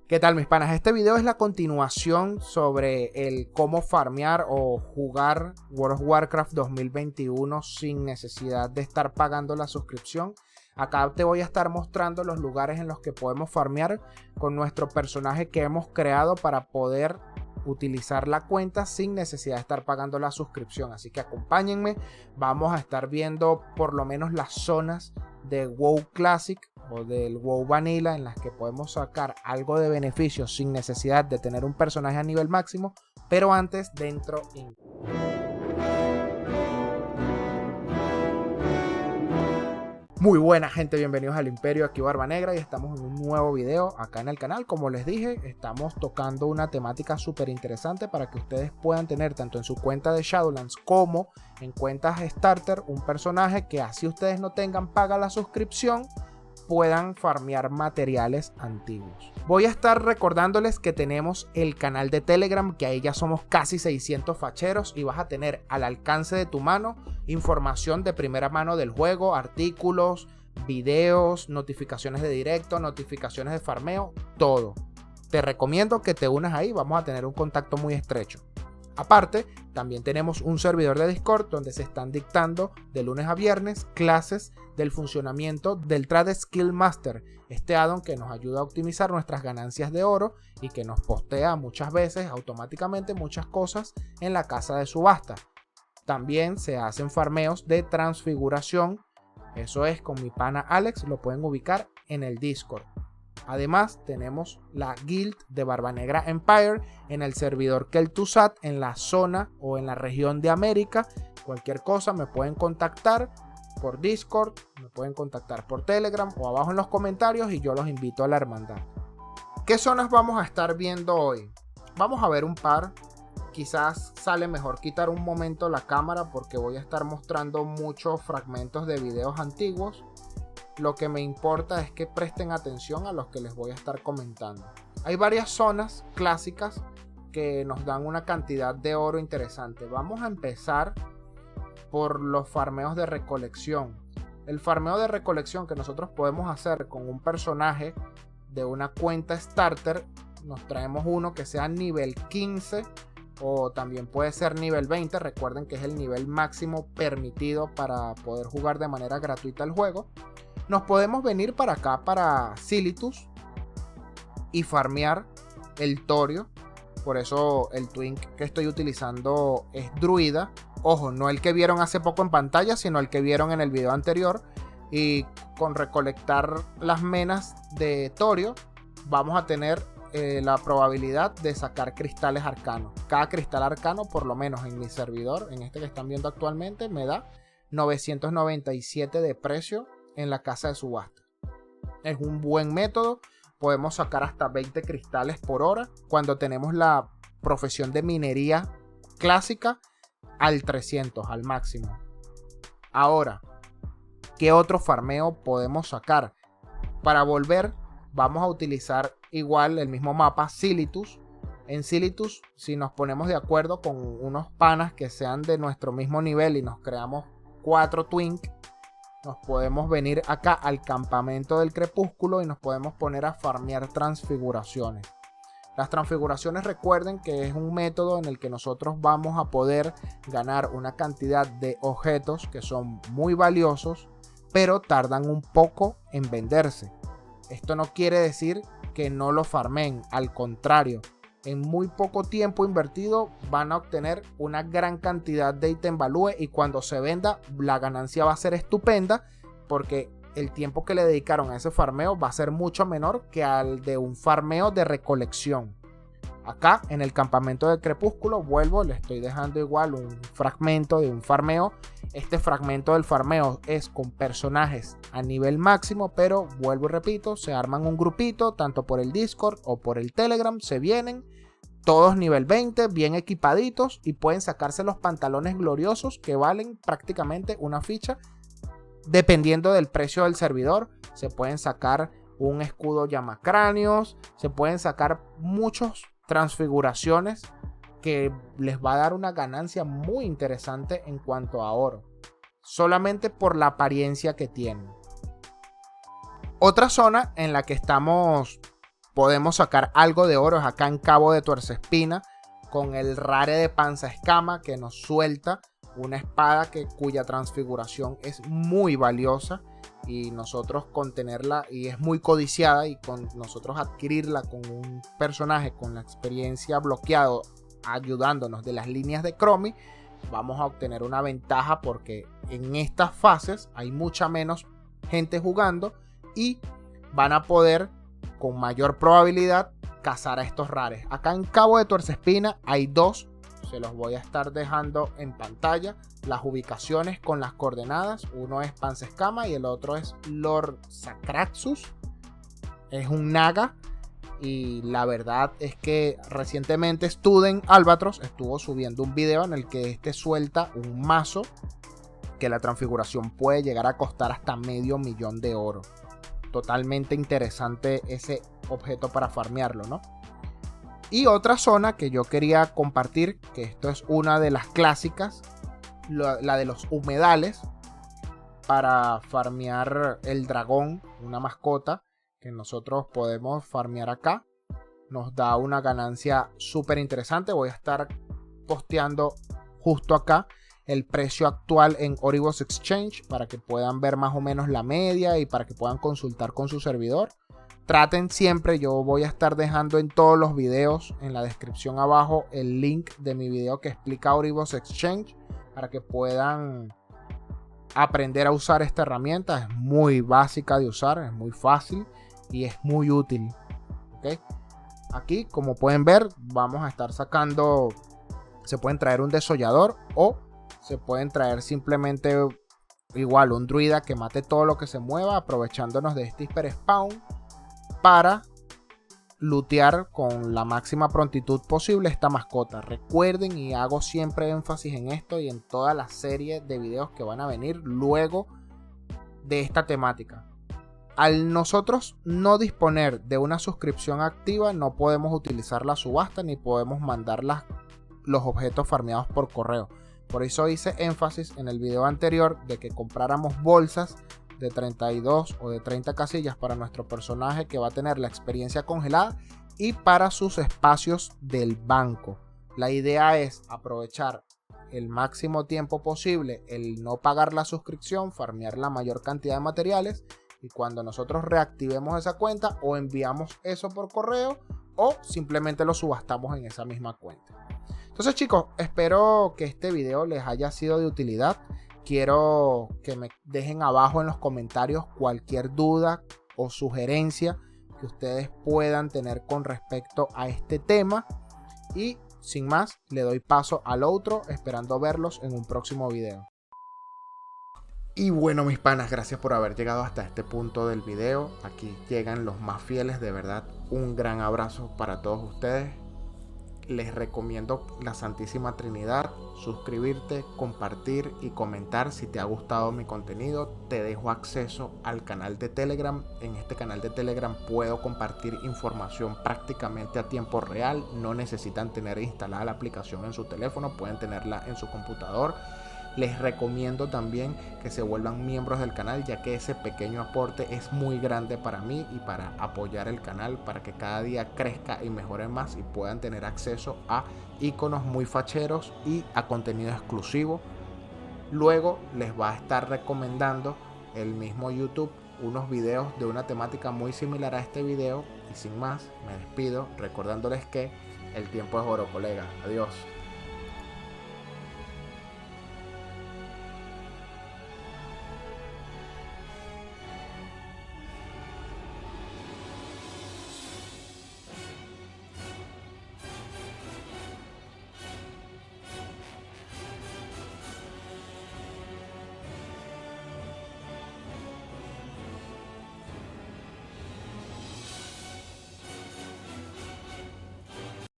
¿Qué tal, mis panas? Este video es la continuación sobre el cómo farmear o jugar World of Warcraft 2021 sin necesidad de estar pagando la suscripción. Acá te voy a estar mostrando los lugares en los que podemos farmear con nuestro personaje que hemos creado para poder utilizar la cuenta sin necesidad de estar pagando la suscripción. Así que acompáñenme, vamos a estar viendo por lo menos las zonas de WoW Classic o del WoW Vanilla en las que podemos sacar algo de beneficio sin necesidad de tener un personaje a nivel máximo, pero antes dentro Muy buena gente, bienvenidos al Imperio, aquí Barba Negra y estamos en un nuevo video acá en el canal. Como les dije, estamos tocando una temática súper interesante para que ustedes puedan tener tanto en su cuenta de Shadowlands como en cuentas Starter un personaje que así ustedes no tengan paga la suscripción, puedan farmear materiales antiguos. Voy a estar recordándoles que tenemos el canal de Telegram, que ahí ya somos casi 600 facheros y vas a tener al alcance de tu mano información de primera mano del juego, artículos, videos, notificaciones de directo, notificaciones de farmeo, todo. Te recomiendo que te unas ahí, vamos a tener un contacto muy estrecho. Aparte, también tenemos un servidor de Discord donde se están dictando de lunes a viernes clases del funcionamiento del Trade Skill Master, este addon que nos ayuda a optimizar nuestras ganancias de oro y que nos postea muchas veces automáticamente muchas cosas en la casa de subasta. También se hacen farmeos de transfiguración, eso es con mi pana Alex, lo pueden ubicar en el Discord. Además tenemos la guild de Barba Negra Empire en el servidor Kel'Thuzad en la zona o en la región de América. Cualquier cosa me pueden contactar por Discord, me pueden contactar por Telegram o abajo en los comentarios y yo los invito a la hermandad. ¿Qué zonas vamos a estar viendo hoy? Vamos a ver un par. Quizás sale mejor quitar un momento la cámara porque voy a estar mostrando muchos fragmentos de videos antiguos. Lo que me importa es que presten atención a los que les voy a estar comentando. Hay varias zonas clásicas que nos dan una cantidad de oro interesante. Vamos a empezar por los farmeos de recolección. El farmeo de recolección que nosotros podemos hacer con un personaje de una cuenta starter, nos traemos uno que sea nivel 15 o también puede ser nivel 20. Recuerden que es el nivel máximo permitido para poder jugar de manera gratuita el juego. Nos podemos venir para acá, para Silithus, y farmear el Torio. Por eso el twink que estoy utilizando es druida. Ojo, no el que vieron hace poco en pantalla, sino el que vieron en el video anterior. Y con recolectar las menas de Torio, vamos a tener la probabilidad de sacar cristales arcanos. Cada cristal arcano, por lo menos en mi servidor, en este que están viendo actualmente, me da 997 de precio en la casa de subasta. Es un buen método. Podemos sacar hasta 20 cristales por hora cuando tenemos la profesión de minería clásica al 300, al máximo. Ahora, ¿qué otro farmeo podemos sacar? Para volver, vamos a utilizar igual el mismo mapa, Silithus. En Silithus, si nos ponemos de acuerdo con unos panas que sean de nuestro mismo nivel y nos creamos 4 twink, nos podemos venir acá al campamento del crepúsculo y nos podemos poner a farmear transfiguraciones. Las transfiguraciones, recuerden que es un método en el que nosotros vamos a poder ganar una cantidad de objetos que son muy valiosos, pero tardan un poco en venderse. Esto no quiere decir que no lo farmen, al contrario. En muy poco tiempo invertido van a obtener una gran cantidad de item value y cuando se venda la ganancia va a ser estupenda porque el tiempo que le dedicaron a ese farmeo va a ser mucho menor que al de un farmeo de recolección. Acá en el campamento del crepúsculo vuelvo, le estoy dejando igual un fragmento de un farmeo. Este fragmento del farmeo es con personajes a nivel máximo, pero vuelvo y repito, se arman un grupito tanto por el Discord o por el Telegram, se vienen todos nivel 20, bien equipaditos y pueden sacarse los pantalones gloriosos que valen prácticamente una ficha. Dependiendo del precio del servidor, se pueden sacar un escudo llamacráneos, se pueden sacar muchos transfiguraciones que les va a dar una ganancia muy interesante en cuanto a oro, solamente por la apariencia que tienen. Otra zona en la que estamos podemos sacar algo de oro es acá en Cabo de Tuercespina, con el rare de Panza Escama, que nos suelta una espada cuya transfiguración es muy valiosa, y nosotros con tenerla, y es muy codiciada, y con nosotros adquirirla con un personaje con la experiencia bloqueado ayudándonos de las líneas de Chromie, vamos a obtener una ventaja, porque en estas fases hay mucha menos gente jugando y van a poder con mayor probabilidad cazar a estos rares. Acá en Cabo de Tuercespina hay dos, se los voy a estar dejando en pantalla las ubicaciones con las coordenadas. Uno es Panza Escama y el otro es Lord Sacraxus. Es un naga, y la verdad es que recientemente Student Albatros estuvo subiendo un video en el que suelta un mazo que la transfiguración puede llegar a costar hasta $500,000 de oro. Totalmente interesante ese objeto para farmearlo, ¿no? Y otra zona que yo quería compartir, que esto es una de las clásicas, la de los humedales, para farmear el dragón, una mascota que nosotros podemos farmear acá. Nos da una ganancia súper interesante. Voy a estar posteando justo acá el precio actual en Oribos Exchange para que puedan ver más o menos la media y para que puedan consultar con su servidor. Traten siempre, yo voy a estar dejando en todos los videos en la descripción abajo el link de mi video que explica Oribos Exchange para que puedan aprender a usar esta herramienta. Es muy básica de usar, es muy fácil y es muy útil. ¿Okay? Aquí, como pueden ver, vamos a estar sacando, se pueden traer un desollador o se pueden traer simplemente igual un druida que mate todo lo que se mueva, aprovechándonos de este hyper spawn para lootear con la máxima prontitud posible esta mascota. Recuerden, y hago siempre énfasis en esto y en toda la serie de videos que van a venir luego de esta temática. Al nosotros no disponer de una suscripción activa, no podemos utilizar la subasta ni podemos mandar los objetos farmeados por correo. Por eso hice énfasis en el video anterior de que compráramos bolsas de 32 o de 30 casillas para nuestro personaje que va a tener la experiencia congelada y para sus espacios del banco. La idea es aprovechar el máximo tiempo posible el no pagar la suscripción, farmear la mayor cantidad de materiales, y cuando nosotros reactivemos esa cuenta o enviamos eso por correo o simplemente lo subastamos en esa misma cuenta. Entonces, chicos, espero que este video les haya sido de utilidad. Quiero que me dejen abajo en los comentarios cualquier duda o sugerencia que ustedes puedan tener con respecto a este tema. Y sin más, le doy paso al otro, esperando verlos en un próximo video. Y bueno, mis panas, gracias por haber llegado hasta este punto del video. Aquí llegan los más fieles, de verdad. Un gran abrazo para todos ustedes. Les recomiendo la Santísima Trinidad: suscribirte, compartir y comentar si te ha gustado mi contenido. Te dejo acceso al canal de Telegram. En este canal de Telegram puedo compartir información prácticamente a tiempo real. No necesitan tener instalada la aplicación en su teléfono, pueden tenerla en su computador. Les recomiendo también que se vuelvan miembros del canal, ya que ese pequeño aporte es muy grande para mí y para apoyar el canal, para que cada día crezca y mejore más y puedan tener acceso a iconos muy facheros y a contenido exclusivo. Luego les va a estar recomendando el mismo YouTube unos videos de una temática muy similar a este video. Y sin más, me despido recordándoles que el tiempo es oro, colega. Adiós.